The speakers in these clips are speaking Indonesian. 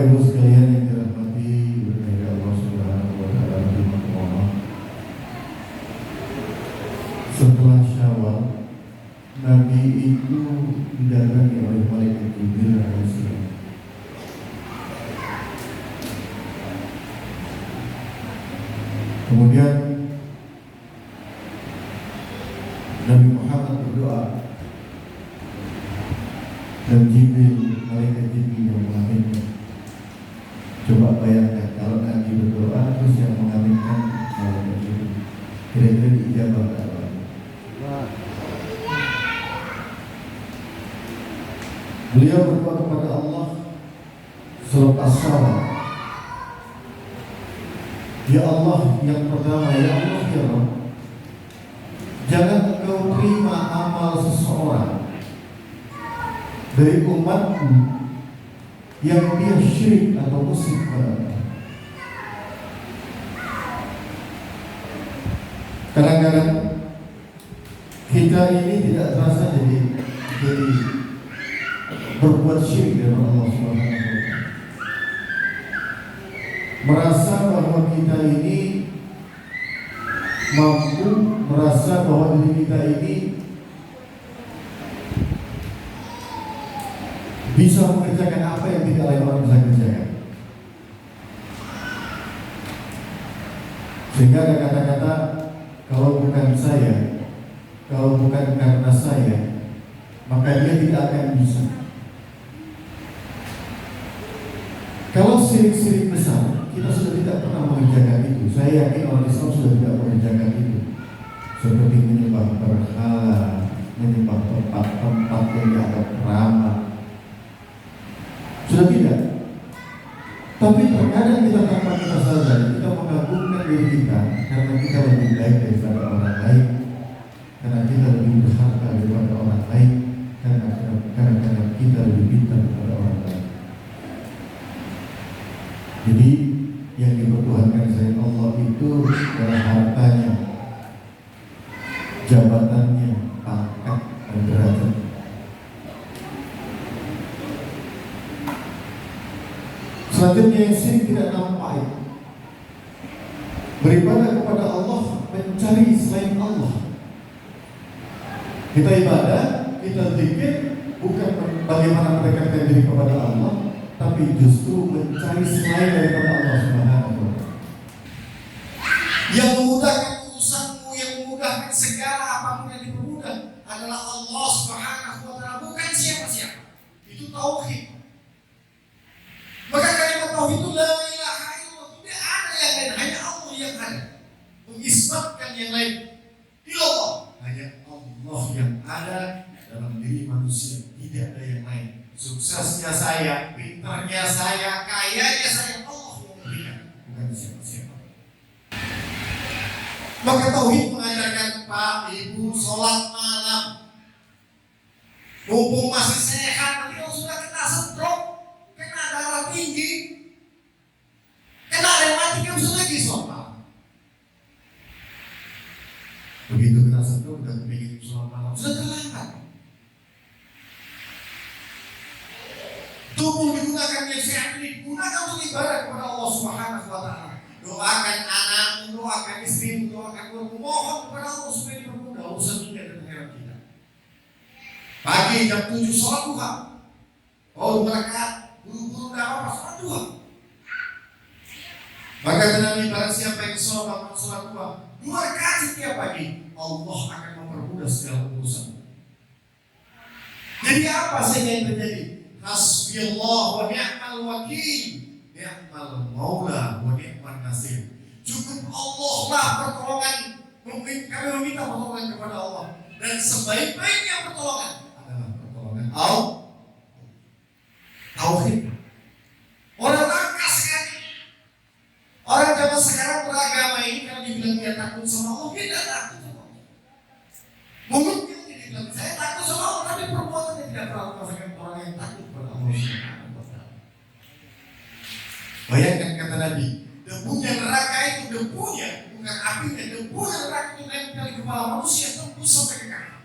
Bapak Ibu sekalian yang dirahmati oleh Allah Subhanahu wa taala, setelah Syawal, Nabi itu didatangi oleh malaikat Jibril alaihissalam. Kemudian Nabi Muhammad berdoa dan Jibril, malaikat Jibril yang mengaminkan. Coba bayangkan kalau Nabi berdoa terus yang mengaminkan malaikat Jibril, kira-kira diijabah tak? Beliau berdoa kepada Allah selepas salat. Ya Allah yang pertama, ya Allah ya Rabb, jangan Engkau terima amal seseorang dari umatku yang dia syirik atau musyrik kepada. Kadang-kadang kita ini tidak terasa jadi berbuat syirik dengan Allah Subhanahu wa taala. Merasa bahwa kita ini mampu, merasa bahwa diri kita ini bisa mengerjakan apa yang tidak lain orang bisa kerjakan. Sehingga ada kata-kata, kalau bukan saya, kalau bukan karena saya, maka dia tidak akan bisa. Kalau syirik-syirik besar, kita sudah tidak pernah mengerjakan itu. Saya yakin orang Islam sudah tidak mengerjakan itu. Seperti menyembah berhala, menyembah tempat-tempat yang dianggap keramat. Sudah tidak. Tapi terkadang kita tanpa kita sadari, kita mengagungkan diri kita karena kita lebih baik daripada orang lain, karena kita lebih berharga daripada orang lain, karena kita lebih pintar daripada orang lain. Jadi yang dipertuhankan selain Allah itu adalah hartanya, jabatannya, pangkat dan derajat. Selanjutnya yang syirik tidak nampak, beribadah kepada Allah, mencari selain Allah. Kita ibadah, kita zikir bukan bagaimana mendekatkan diri kepada Allah, tapi justru mencari selain daripada Allah Subhanahu wa taala. Yang memudahkan urusanmu, yang memudahkan segala apapun yang dipermudah adalah Allah Subhanahu wa taala, bukan siapa-siapa. Itu tauhid. Maka kalimat tauhid itu la ilaha illallah, tidak ada yang lain, hanya Allah yang ada. Mengisbatkan yang lain di Allah, hanya Allah yang ada dalam diri manusia, tidak ada yang lain. Suksesnya saya, pintarnya saya, kayanya saya, Allah yang memberikan, bukan siapa-siapa. Maka tauhid mengajarkan Pak, Ibu, sholat malam. Mumpung masih sehat, nanti kalau sudah kena stroke, kena darah tinggi, kena rematik, bisa lagi sholat malam. Begitu kena stroke, udah kepingin sholat malam, sudah terlambat. Tubuh digunakan yang sehat ini digunakan untuk ibadah kepada Allah Subhanahu wa taala. Doakan anakmu, doakan istrimu, doakan keluarga, mohon kepada Allah supaya dipermudah urusan dunia dan akhirat kita. Pagi jam 7 sholat duha. Oh, mereka buru-buru enggak apa-apa sholat duha. Maka Nabi barang siapa yang sholat duha 2 rakaat setiap pagi, Allah akan mempermudah segala urusan. Jadi apa saja yang terjadi? Hasbiyallah wa ni'mal wakil, ni'mal maula wa ni'man nasir. Cukup Allah lah pertolongan. Mungkin kami meminta pertolongan kepada Allah, dan sebaik-baiknya pertolongan adalah pertolongan Allah. Tauhid. Orang langka sekali. Orang zaman sekarang beragama ini kalau dibilang dia takut sama Allah, dia tidak takut sama Allah. Mungkin dia bilang saya takut sama Allah, tapi perbuatannya tidak pernah merasakan orang yang takut kepada Allah Subhanahu wa taala. Bayangkan kata Nabi, debunya neraka itu, debunya bukan apinya, debunya neraka itu nempel di kepala manusia tembus sampai ke kaki.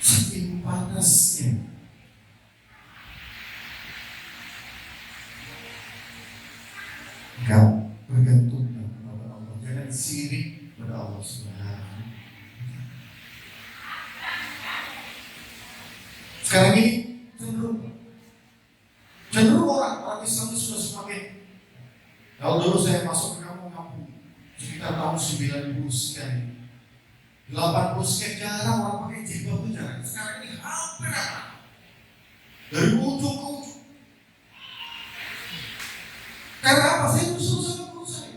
Saking panasnya. sirik kepada Allah Subhanahu. Sekarang ini cenderung orang Islam sudah semakin. Kalau dulu saya masuk ke kampung sekitar tahun 90 sekian, 80 sekian, jarang orang pakai jilbab itu jarang. Sekarang ini hampir apa? Dari ujung ke ujung. Karena apa? Saya disuruh sama guru saya.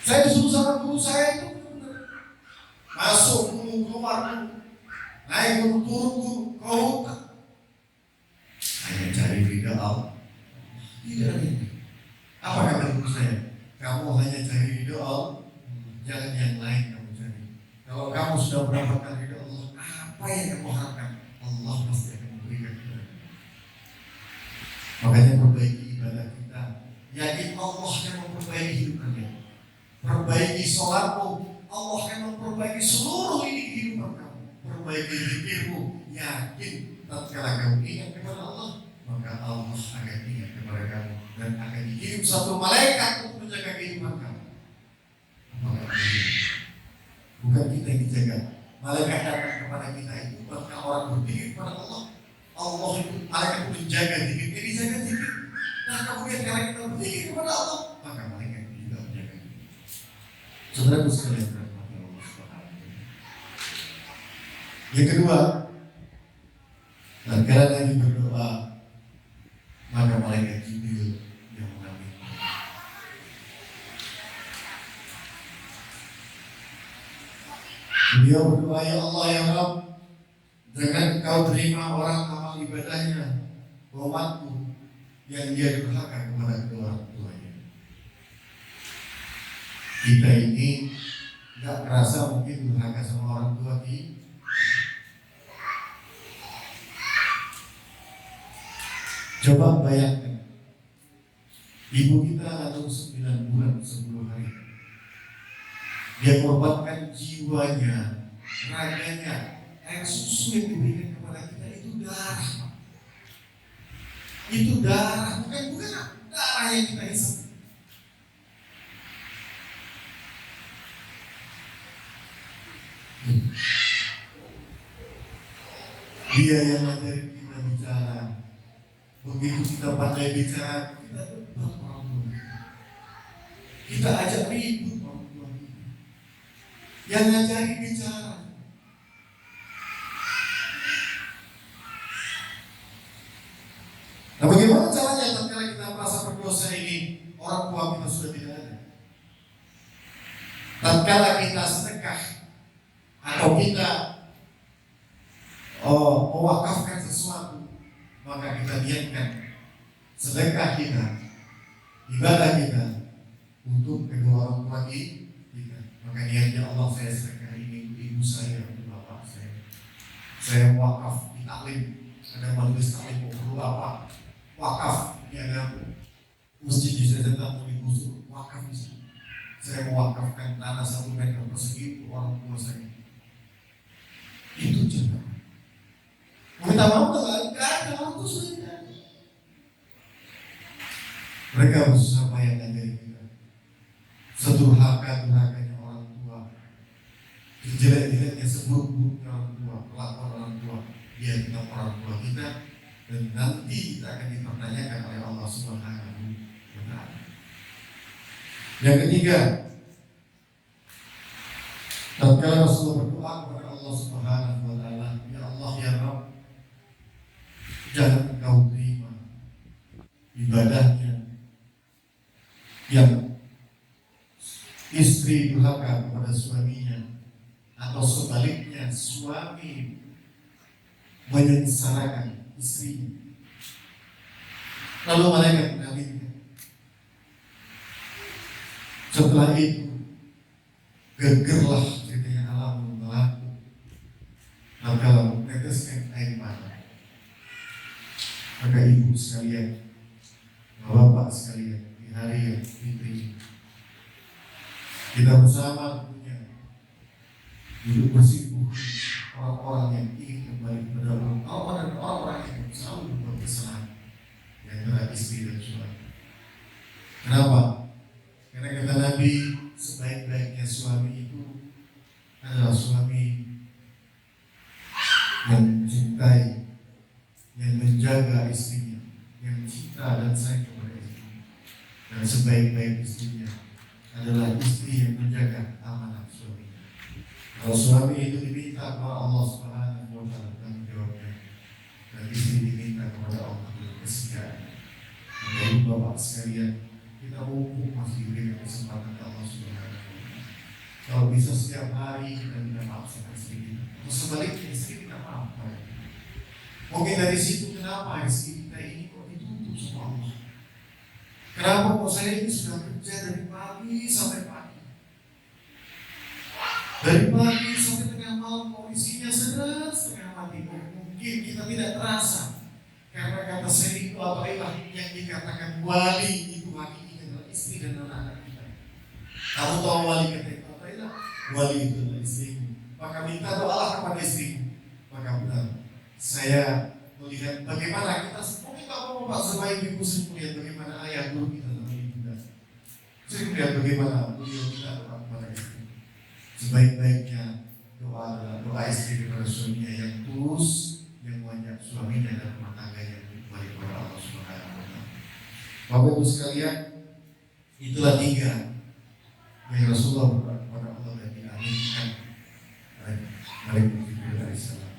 Saya disuruh sama guru saya itu masuk dulu, keluar dulu, naik dulu, turun dulu, kau hanya cari video. Tidak ini. Apa kata guru saya? Kamu hanya cari video, jangan yang lain kamu cari. Kalau kamu sudah mendapatkan video Allah, apa yang kamu harapkan? Allah pasti akan memberikan kepada kamu. Makanya perbaiki ibadah kita. Yakin Allah yang memperbaiki hidup kalian. Perbaiki sholatmu, Allah akan memperbaiki seluruh ini kehidupan kamu. Perbaiki zikirmu, yakin tatkala kamu ingat kepada Allah, maka Allah akan ingat kepada kamu dan akan dikirim satu malaikat untuk menjaga kehidupan kamu. Bukan kita yang dijaga. Malaikat datang kepada kita itu ketika orang berpikir kepada Allah. Allah itu malaikat itu menjaga diri, dijaga diri. Nah kemudian kalau kita berpikir kepada Allah, maka malaikat itu juga menjaga diri. Saudara sekalian, yang kedua, tatkala Nabi berdoa, maka malaikat Jibril yang mengambil. Beliau berdoa, ya Allah ya Rabb, jangan Kau terima orang amal ibadahnya umatku yang dia durhaka kepada kedua orang tuanya. Kita ini nggak merasa mungkin durhaka sama orang tua kita. Coba bayangkan, ibu kita lalu 9 bulan 10 hari. Dia korbankan jiwanya, raganya, air susu yang diberikan kepada kita itu darah. Itu darah, bukan darah yang kita hisap. Dia yang ngajarin kita bicara. Begitu kita pandai bicara, kita debat orang tua. Kita ajak ribut orang tua. Yang ngajari bicara. Nah bagaimana caranya tatkala kita merasa berdosa ini, orang tua kita sudah tidak ada. Tatkala kita sedekah atau kita mewakafkan sesuatu, maka kita niatkan sedekah kita, ibadah kita untuk kedua orang tua kita. Maka niatnya Allah, saya sedekah ini untuk ibu saya, untuk bapak saya. Saya wakaf di taklim, ada majelis taklim perlu apa? Wakaf, ini ada masjid di saya mau digusur, wakaf di sini. Saya mewakafkan tanah 1 meter persegi untuk orang tua saya. Itu juga. Minta maaf enggak ada orang tua sudah. Mereka berusaha payah ngajari kita. Sedurhaka-durhakanya orang tua, sejelek-jeleknya seburuk-buruknya orang tua, perlakuan orang tua, dia kita orang tua kita, dan nanti kita akan dipertanyakan oleh Allah Subhanahu wa Ta'ala. Yang ketiga, tatkala Rasulullah berdoa kepada Allah Subhanahu wa Ta'ala, ya Allah ya Rabb, jangan Engkau terima ibadahnya yang istri durhaka kepada suaminya, atau sebaliknya suami menyengsarakan istrinya. Lalu malaikat mengaminkan. Setelah itu gegerlah ceritanya alam melaku, maka meneteskan air mata. Maka ibu sekalian, bapak sekalian, di hari yang fitri kita bersama punya duduk bersikuh orang-orang yang ingin kembali kepada Allah dan orang-orang yang selalu berbuat kesalahan di antara istri dan suami. Kenapa Dan sebaik-baik istrinya adalah istri yang menjaga amanah suaminya. Kalau suami itu diminta kepada Allah Subhanahu wa Ta'ala tanggung jawabnya, dan istri diminta kepada Allah kesetiaan. Maka Bapak sekalian, kita mumpung masih diberikan kesempatan Allah Subhanahu wa Ta'ala. Kalau bisa setiap hari kita minta maaf sama istri kita, atau sebaliknya istri kita maafkan. Mungkin dari situ kenapa istri kita ini kok dituntut sama Allah. Kenapa kok saya ini sudah kerja dari pagi sampai pagi, dari pagi sampai tengah malam, kondisinya setengah mati. Mungkin kita tidak terasa, karena kata sering itu apabila yang dikatakan wali itu hakiki adalah istri dan anak-anak kita. Kamu tahu wali kata itu apa itu? Wali itu adalah istri. Maka minta doalah kepada istri. Maka benar, saya melihat bagaimana kita mungkin bapak sebaik ibu sering melihat bagaimana ayah guru kita dan ibunda. Sering melihat bagaimana beliau kita doa kepada istri. Sebaik-baiknya doa adalah doa istri kepada suaminya yang tulus, yang banyak suaminya dan rumah tangganya kembali kepada Allah Subhanahu wa Ta'ala. Bapak Ibu sekalian, itulah 3 yang Rasulullah berdoa kepada Allah dan diaminkan oleh Jibril alaihissalam.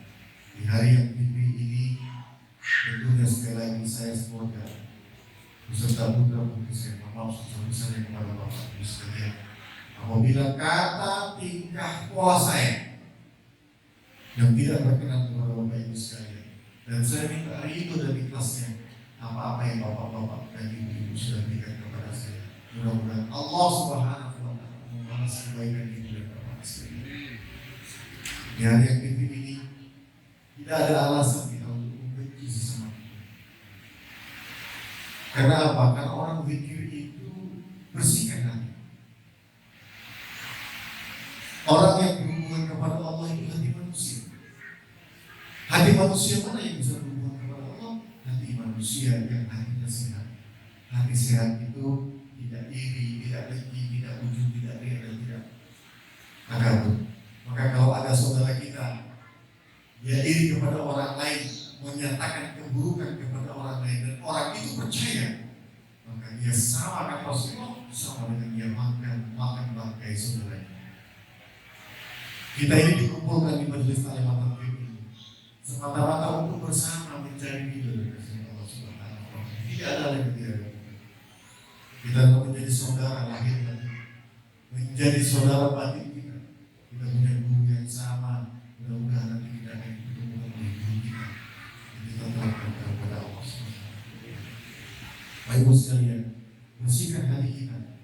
Di hari yang fitri ini, tentunya sekali lagi saya semoga beserta putra putri saya mohon sebesar-besarnya kepada Bapak Ibu sekalian. Apabila kata tingkah pola saya yang tidak berkenan kepada Bapak Ibu sekalian, dan saya minta ridho dan ikhlasnya apa-apa yang Bapak-bapak dan Ibu-ibu sudah berikan kepada saya. Mudah-mudahan Allah Subhanahu wa Ta'ala membalas kebaikan itu dan Bapak sekalian. Di hari yang fitri ini tidak ada alasan kita untuk membenci sesama kita. Karena apa? Karena orang zikir itu bersihkan hati. Orang yang berhubungan kepada Allah itu hati manusia. Hati manusia mana yang bisa berhubungan kepada Allah? Hati manusia yang hatinya sehat. Hati sehat itu tidak iri, tidak dengki, tidak ujub, tidak ria, dan tidak takabur. Maka kalau ada saudara kita, dia iri kepada orang lain, menyatakan keburukan kepada orang lain, dan orang itu percaya, maka dia sama kata Rasulullah, sama dengan dia makan bangkai saudaranya. Kita ini dikumpulkan di majelis taklim ini semata-mata untuk bersama mencari ridho dari Allah Subhanahu wa Ta'ala. Tidak ada lagi tidak. Kita menjadi saudara lahir dan menjadi saudara batin kita. Kita punya guru yang sama. Mudah-mudahan nanti kita akan bertemu dengan guru kita. Kita terapkan kepada Allah Subhanahu wa Ta'ala. Baik Ibu sekalian, bersihkan hati kita,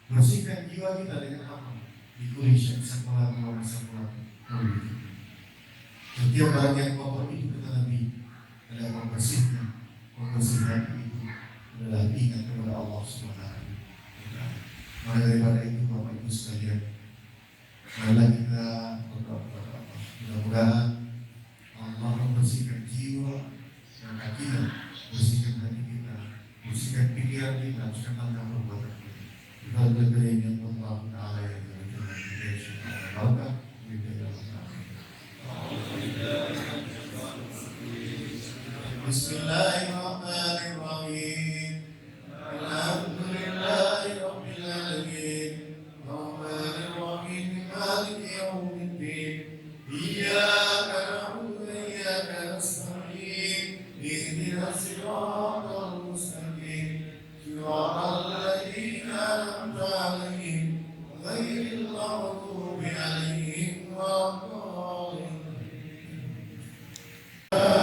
bersihkan jiwa kita dengan apa? Dikulis yang bisa melakukan politik. Setiap barang yang kotor itu kata Nabi adalah membersihkan, membersihkan itu adalah ingat kepada Allah Subhanahu wa Ta'ala. Maka daripada itu Bapak Ibu sekalian, marilah kita berdoa kepada Allah. Mudah-mudahan Allah membersihkan jiwa dan kita, bersihkan hati kita, bersihkan pikiran kita, bersihkan langkah perbuatan kita. Kita belajar yang Allah Ta'ala yang Bismillahirrahmanirrahim. Alhamdulillahi rabbil alamin. Rahmanir rahim. Maliki yaumiddin. Iyyaka na'budu wa iyyaka nasta'in. Ihdinas siratal mustaqim. Siratal ladzina an'amta 'alaihim ghairil maghdubi 'alaihim waladdallin. Amen.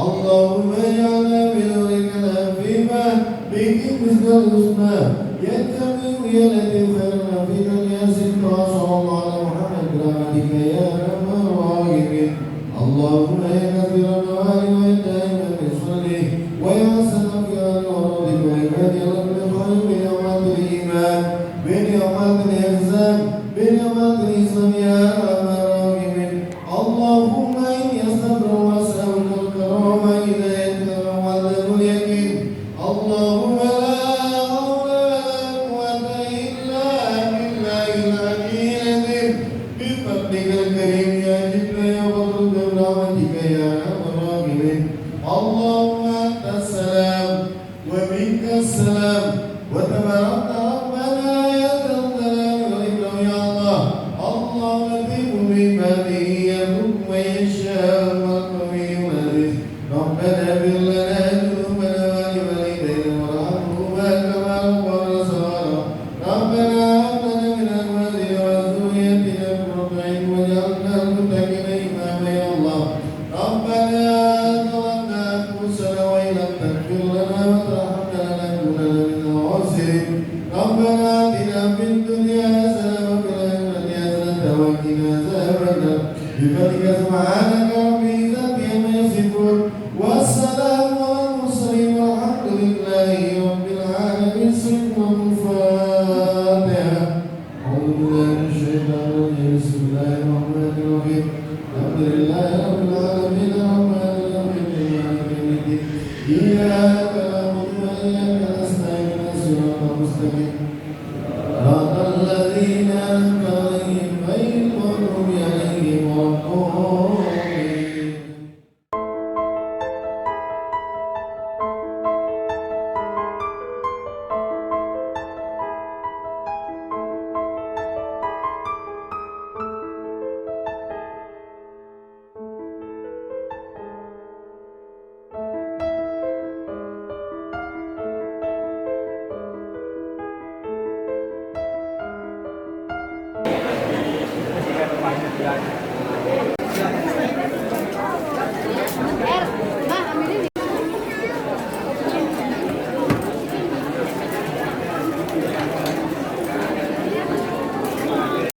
اللهم اجعلنا بنورك الأفيمة بك مثل الحسنى يا كريم يا لطيف خيرنا في دنيا ست وصلى الله على محمد برحمتك يا ارحم الراحمين. اللهم يا كثير النوال ويا دائما بصلي ويا سلام في ارضك وعباد رب الخير بنعمات الايمان بنعمات الاحسان بنعمات الاسلام يا ارحم الراحمين. اللهم اني استغفر واسالك الكرامه هدايتك وعدم اليقين. اللهم لا حول ولا قوه الا بالله العلي العظيم بفضلك الكريم يا جبر يا فضل برحمتك يا ارحم الراحمين. اللهم انت السلام ومنك السلام وتبارك ربنا يا ذا الجلال والاكرام يا الله. اللهم اهدنا بعباده يرزق من يشاء والقوي العزيز. ربنا اغفر لنا ذنوبنا ولوالدينا وارحمهما كما ربونا صغارا. ربنا هب لنا من ازواجنا وذريتنا قرة اعين واجعلنا للمتقين اماما يا الله. ربنا ظلمنا انفسنا وان لم تغفر لنا وترحمنا لنكونن من الخاسرين. ربنا اتنا في الدنيا حسنه وفي الاخره حسنه وقنا عذاب النار بفضلك سبحانك رب العزه عما يصفون والسلام على المرسلين والحمد لله رب العالمين. صدق الفاتحه. أعوذ بالله من الشيطان الرجيم. بسم الله الرحمن الرحيم. الحمد لله رب العالمين الرحمن الرحيم مالك يوم الدين. إياك نعبد وإياك نستعين صراط المستقيم صراط الذين أنعمت عليهم غير المغضوب عليهم ولا الضالين. Jika rumahnya